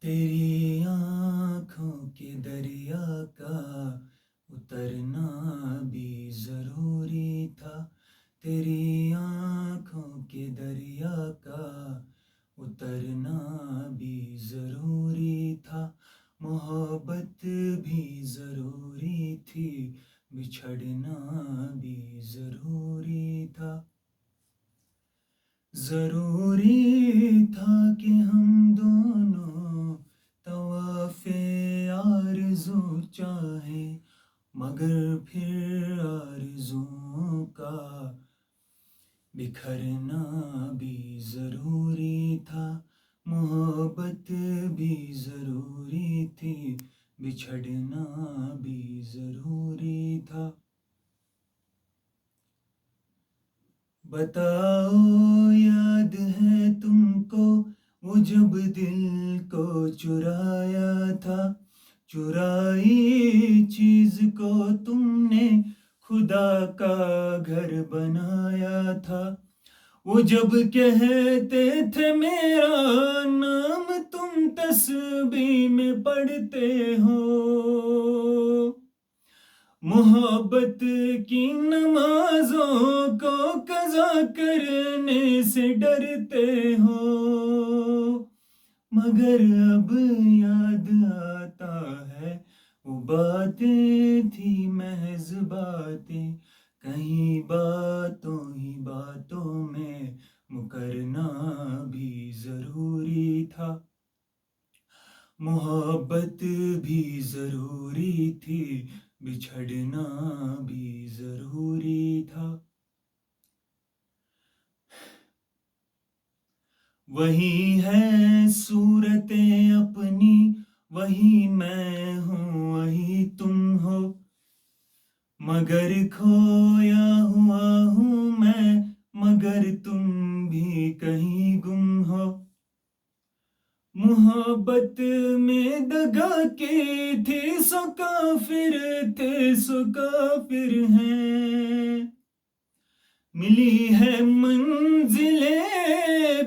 تیری آنکھوں کے دریا کا اترنا بھی ضروری تھا، تیری آنکھوں کے دریا کا اترنا بھی ضروری تھا، محبت بھی ضروری تھی، بچھڑنا بھی ضروری تھا، ضروری تھا کہ ہم دونوں طواف آرزو چاہیں، مگر پھر آرزوؤں کا بکھرنا بھی ضروری تھا، محبت بھی ضروری تھی، بچھڑنا بھی ضروری تھا۔ بتاؤ یاد ہے تم کو وہ جب دل کو چرایا تھا، چرائی چیز کو تم نے خدا کا گھر بنایا تھا، وہ جب کہتے تھے میرا نام تم تسبیح میں پڑھتے ہو، محبت کی نمازوں کو قضا کرنے سے ڈرتے ہو، مگر اب یاد آتا ہے وہ باتیں تھی محض باتیں، کہیں باتوں ہی باتوں میں مکرنا بھی ضروری تھا، محبت بھی ضروری تھی، بچھڑنا بھی ضروری تھا، وہی ہے صورتیں اپنی، وہی میں ہوں وہی تم ہو، مگر کھویا ہوا ہوں میں، مگر تم بھی کہیں گم ہو، محبت میں دگا کی تھی سو کافر تھے سو کافر ہیں، ملی ہے منزلیں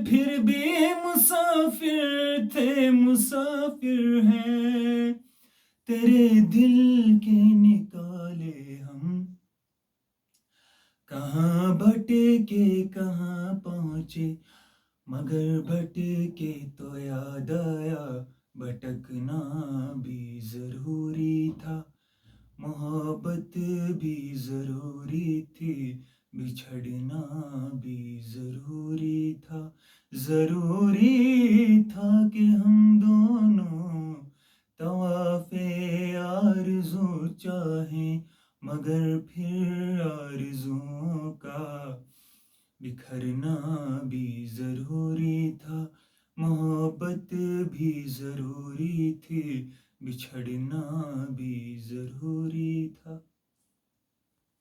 پھر بھی مسافر تھے مسافر ہیں، تیرے دل کے نکالے ہم کہاں بھٹکے کہاں پہنچے، مگر بھٹکے تو یاد آیا بھٹکنا بھی ضروری تھا، محبت بھی ضروری تھی، بچھڑنا بھی ضروری تھا، ضروری تھا کہ ہم دونوں طواف آرزو چاہیں، مگر پھر آرزوؤں کا بکھرنا بھی ضروری تھا، محبت بھی ضروری تھی، بچھڑنا بھی ضروری تھا۔